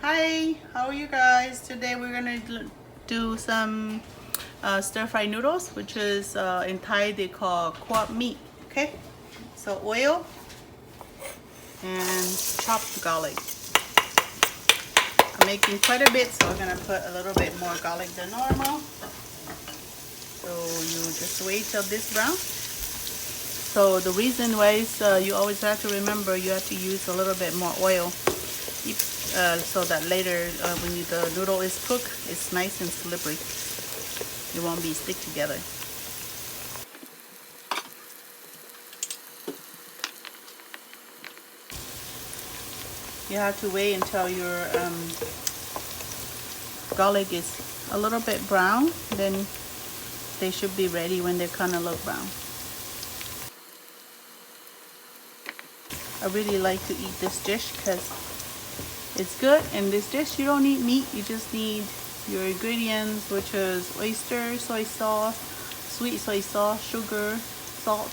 Hi, how are you guys? Today we're gonna do some stir-fry noodles, which is in Thai they call kwap meat. Okay, so oil and chopped garlic. I'm making quite a bit, so we're gonna put a little bit more garlic than normal. So you just wait till this brown. So the reason why is you always have to remember you have to use a little bit more oil. So that later when the noodle is cooked, it's nice and slippery. It won't be stick together. You have to wait until your garlic is a little bit brown, then they should be ready when they kind of look brown. I really like to eat this dish because it's good. In this dish you don't need meat, you just need your ingredients, which is oyster, soy sauce, sweet soy sauce, sugar, salt,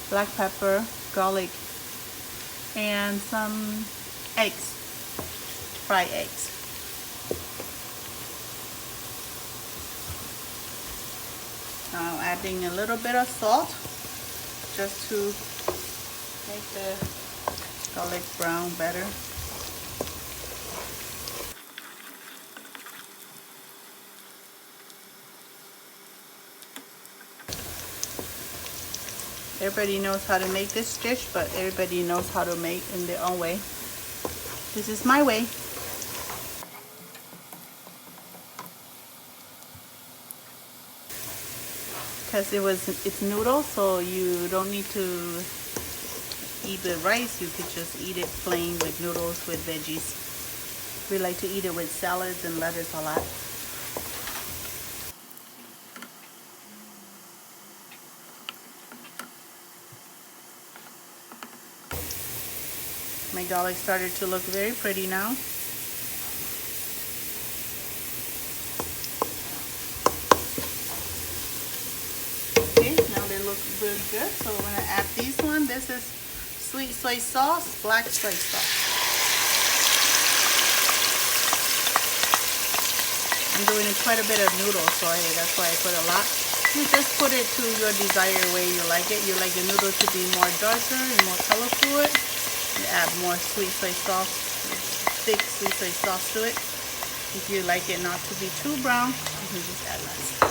black pepper, garlic, and some eggs, fried eggs. Now adding a little bit of salt just to make the garlic brown better. Everybody knows how to make this dish, but everybody knows how to make in their own way. This is my way. Because it's noodles, so you don't need to eat with rice. You could just eat it plain with noodles with veggies. We like to eat it with salads and lettuce a lot. My garlic started to look very pretty now. Okay, now they look really good. So we're gonna add these one. This is sweet soy sauce, black soy sauce. I'm doing quite a bit of noodles, so that's why I put a lot. You just put it to your desired way you like it. You like your noodle to be more darker and more colorful. You add more sweet soy sauce, thick sweet soy sauce to it. If you like it not to be too brown, you can just add less.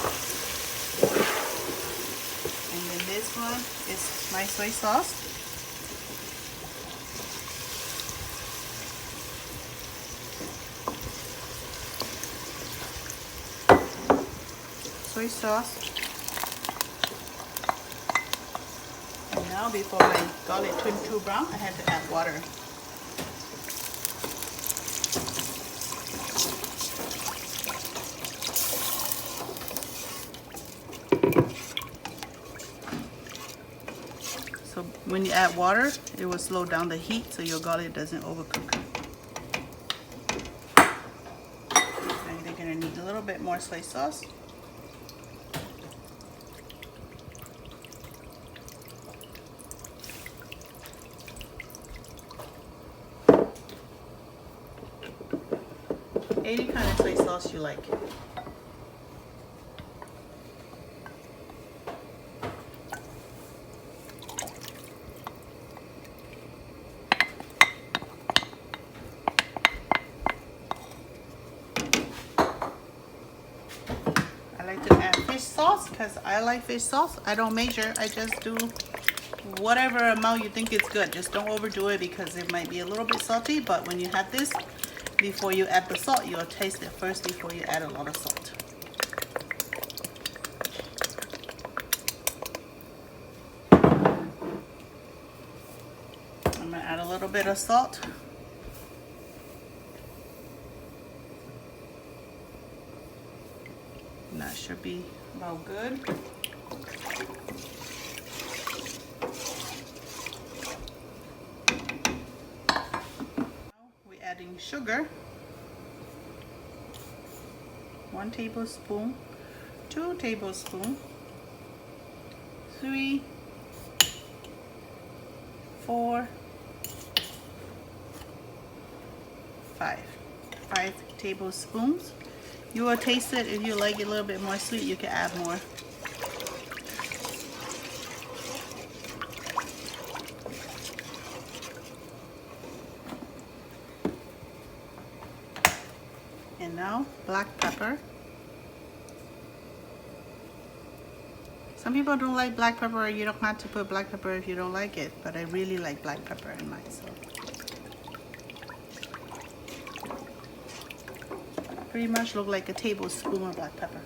And then this one is my soy sauce. Soy sauce. And now before my garlic turned too brown, I had to add water. So when you add water, it will slow down the heat so your garlic doesn't overcook. And you're gonna need a little bit more soy sauce. Any kind of soy sauce you like. I like to add fish sauce because I like fish sauce. I don't measure, I just do whatever amount you think is good. Just don't overdo it because it might be a little bit salty, but when you have this, before you add the salt, you'll taste it first before you add a lot of salt. I'm gonna add a little bit of salt. And that should be about good. We're adding sugar. 1 tablespoon, 2 tablespoons, 3, 4, 5. 5 tablespoons. You will taste it. If you like it a little bit more sweet, you can add more. And now black pepper. Some people don't like black pepper. You don't have to put black pepper if you don't like it, but I really like black pepper in mine. So pretty much look like a tablespoon of black pepper.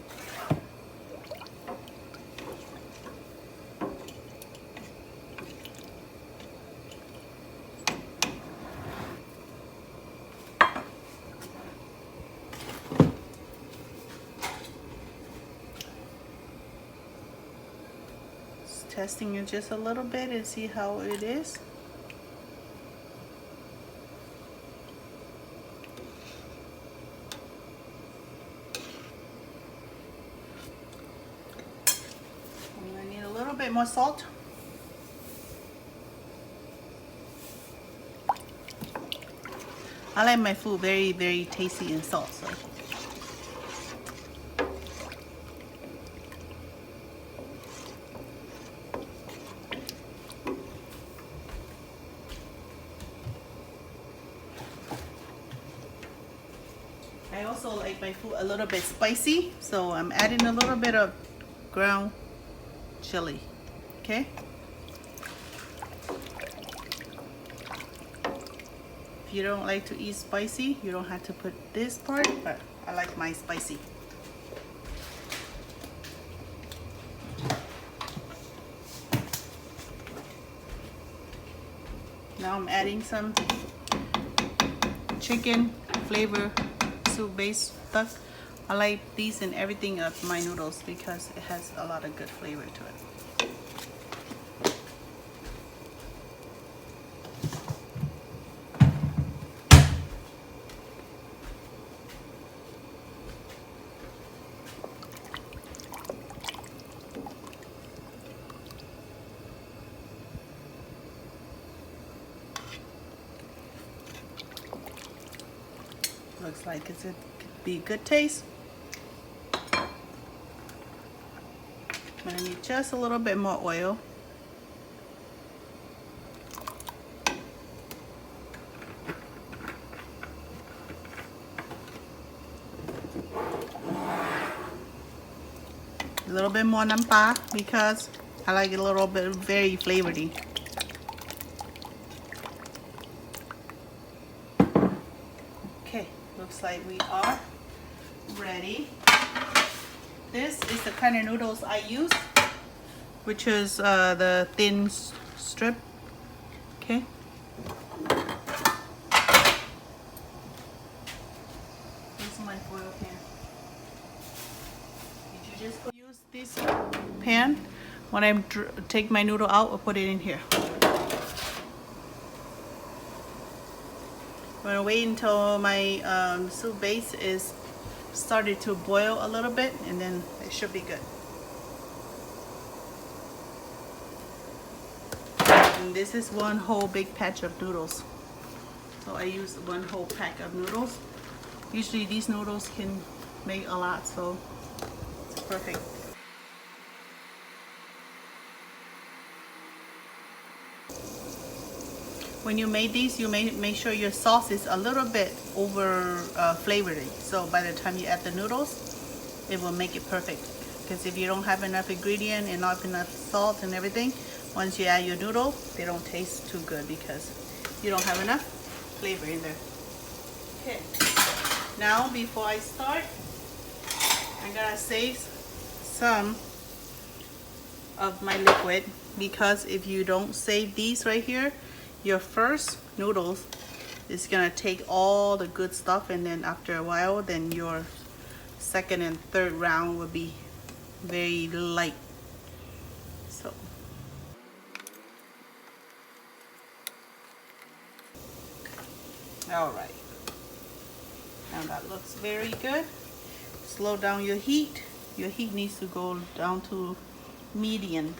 Testing it just a little bit and see how it is. I need a little bit more salt. I like my food very, very tasty and salt. So. I also like my food a little bit spicy, so I'm adding a little bit of ground chili. Okay. If you don't like to eat spicy, you don't have to put this part, but I like mine spicy. Now I'm adding some chicken flavor soup base stuff. I like these in everything of my noodles because it has a lot of good flavor to it. Looks like it could be good taste. I need just a little bit more oil. A little bit more nampa because I like it a little bit very flavory. Okay, looks like we are ready. This is the kind of noodles I use, which is the thin strip. Okay. This is my foil pan. Did you just use this pan? When I take my noodle out, I'll put it in here. I'm gonna wait until my soup base is started to boil a little bit, and then it should be good. And this is one whole big patch of noodles, so I use one whole pack of noodles. Usually these noodles can make a lot, so it's perfect. When you make these, you make sure your sauce is a little bit over flavored. So by the time you add the noodles, it will make it perfect. Because if you don't have enough ingredient and not enough salt and everything, once you add your noodle, they don't taste too good because you don't have enough flavor in there. Okay. Now before I start, I'm gonna save some of my liquid, because if you don't save these right here, your first noodles is gonna take all the good stuff, and then after a while, then your second and third round will be very light. So all right, now that looks very good. Slow down your heat. Your heat needs to go down to medium.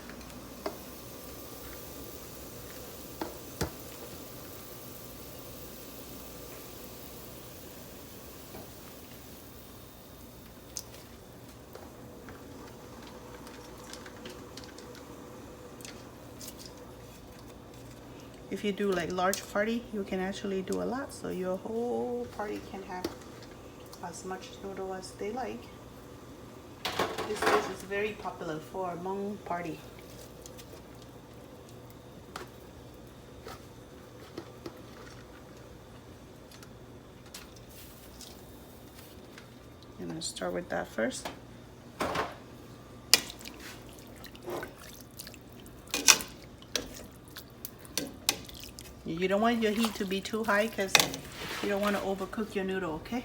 if you do like large party, you can actually do a lot, so your whole party can have as much noodle as they like. This dish is very popular for a Hmong party. I'm gonna start with that first. You don't want your heat to be too high because you don't want to overcook your noodle, okay?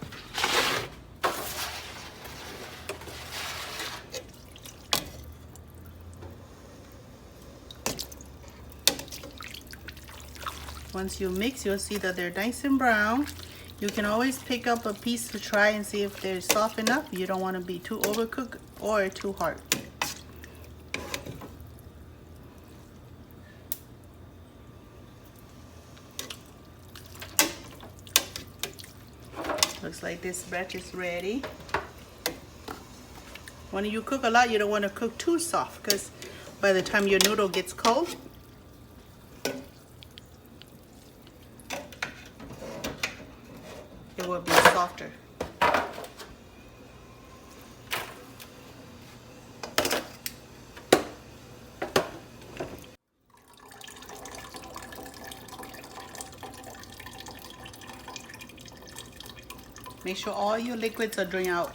Once you mix, you'll see that they're nice and brown. You can always pick up a piece to try and see if they're soft enough. You don't want to be too overcooked or too hard. Looks like this batch is ready. When you cook a lot, you don't want to cook too soft because by the time your noodle gets cold, it will be softer. Make sure all your liquids are drained out.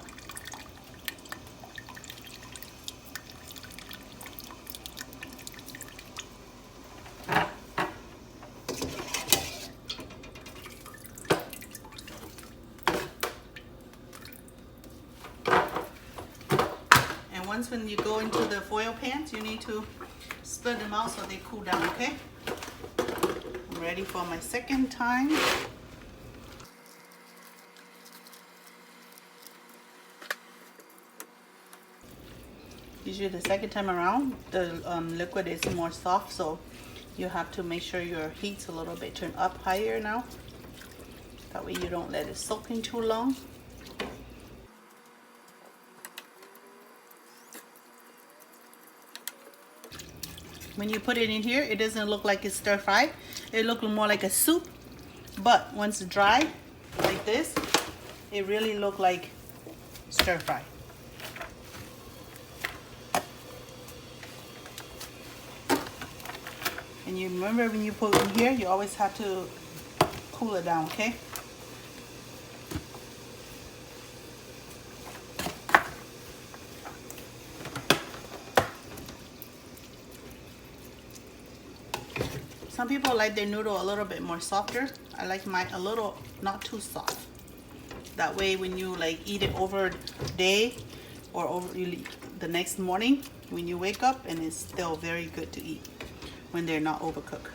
And once when you go into the foil pans, you need to split them out so they cool down, okay? I'm ready for my second time. Usually the second time around, the liquid is more soft, so you have to make sure your heat's a little bit turned up higher now. That way you don't let it soak in too long. When you put it in here, it doesn't look like it's stir-fried. It looks more like a soup, but once it's dry, like this, it really looks like stir-fried. And you remember when you put it in here, you always have to cool it down, okay? Some people like their noodle a little bit more softer. I like mine a little not too soft. That way when you like eat it over the day or over the next morning when you wake up, and it's still very good to eat when they're not overcooked.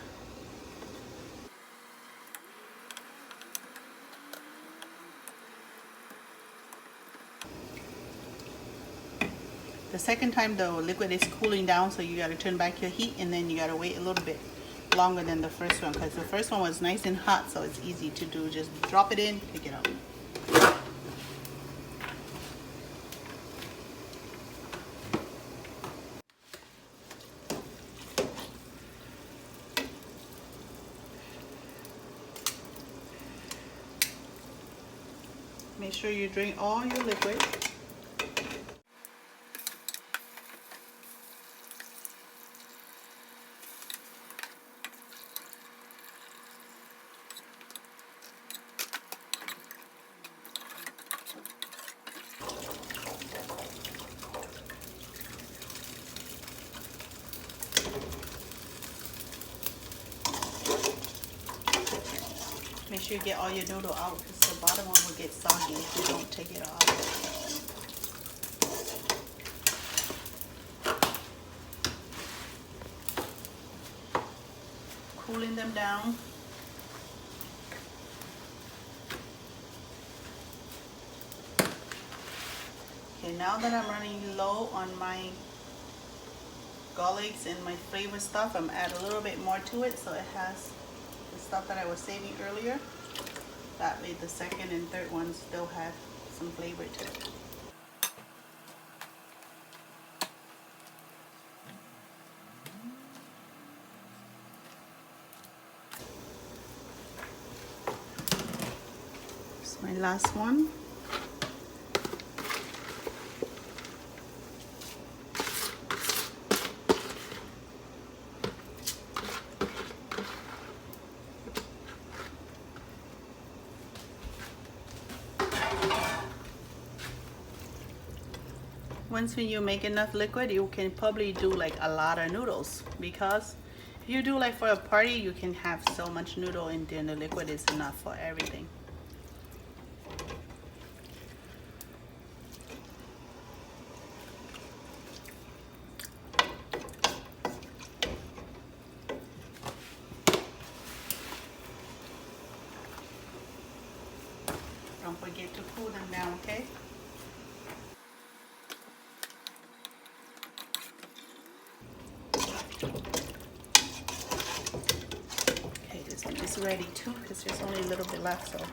The second time the liquid is cooling down, so you gotta turn back your heat, and then you gotta wait a little bit longer than the first one, because the first one was nice and hot, so it's easy to do. Just drop it in, pick it up. Make sure you drain all your liquid. Make sure you get all your noodle out, because the bottom one will get soggy if you don't take it off. Cooling them down. Okay, now that I'm running low on my garlics and my flavor stuff, I'm add a little bit more to it so it has the stuff that I was saving earlier. That way the second and third ones still have some flavor to it. My last one. Once when you make enough liquid, you can probably do like a lot of noodles, because if you do like for a party, you can have so much noodle and then the liquid is enough for everything. Don't forget to cool them down, okay? Okay, this one is ready too, because there's only a little bit left, so.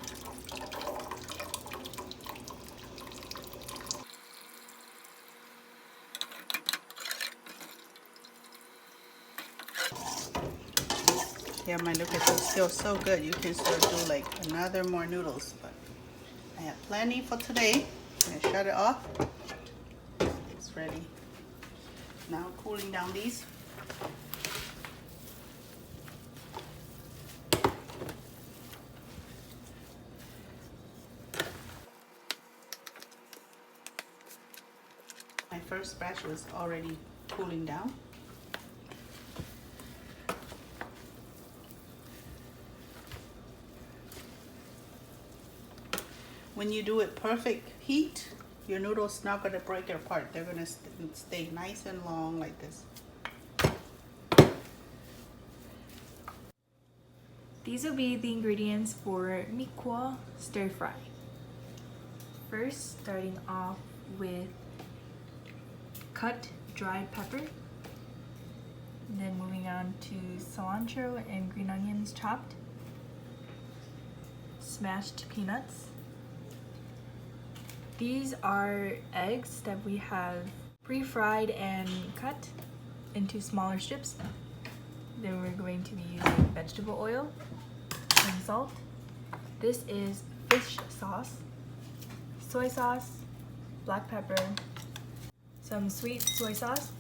Yeah, my look at this feels so good. You can still do like another more noodles, but I have plenty for today. I'm gonna shut it off. It's ready. Now cooling down these. My first batch was already cooling down. When you do it perfect heat, your noodles not gonna break apart. They're gonna stay nice and long like this. These will be the ingredients for Mej Khuam stir fry. First, starting off with cut dried pepper, then moving on to cilantro and green onions chopped, smashed peanuts. These are eggs that we have pre-fried and cut into smaller strips. Then we're going to be using vegetable oil and salt. This is fish sauce, soy sauce, black pepper, some sweet soy sauce,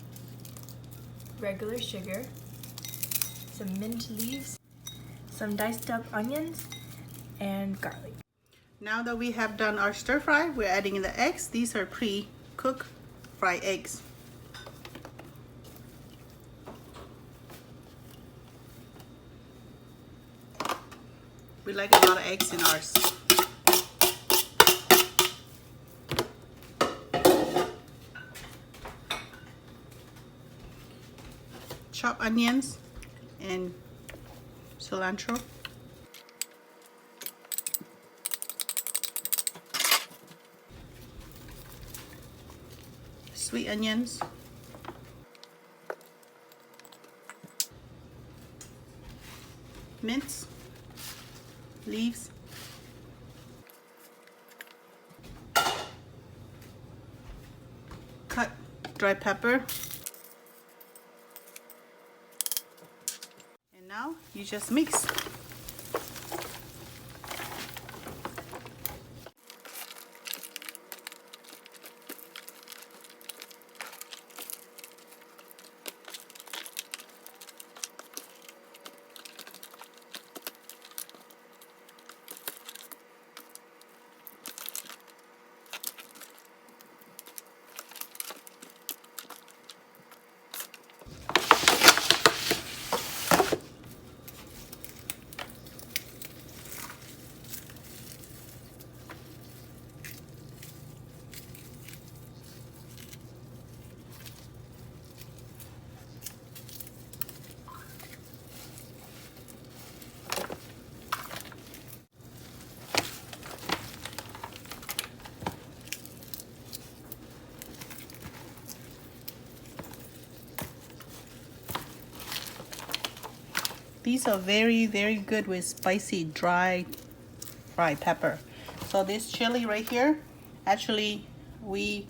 regular sugar, some mint leaves, some diced up onions, and garlic. Now that we have done our stir fry, we're adding in the eggs. These are pre-cooked fried eggs. We like a lot of eggs in ours. Chopped onions and cilantro. Sweet onions. Mince. Leaves. Cut dry pepper. And now you just mix. These are very, very good with spicy, dry fried pepper. So this chili right here, actually we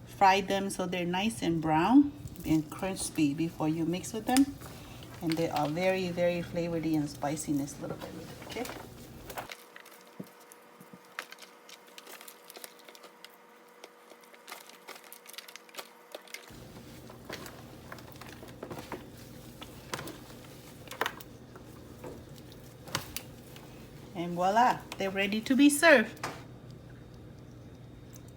fried them so they're nice and brown and crispy before you mix with them. And they are very, very flavory and spiciness a little bit with it, okay? voila, they're ready to be served.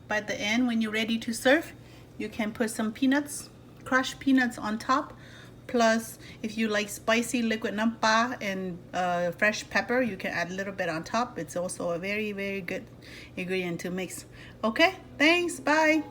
By the end, when you're ready to serve, you can put some peanuts, crushed peanuts on top. Plus, if you like spicy liquid nampa and fresh pepper, you can add a little bit on top. It's also a very, very good ingredient to mix. Okay, thanks, bye.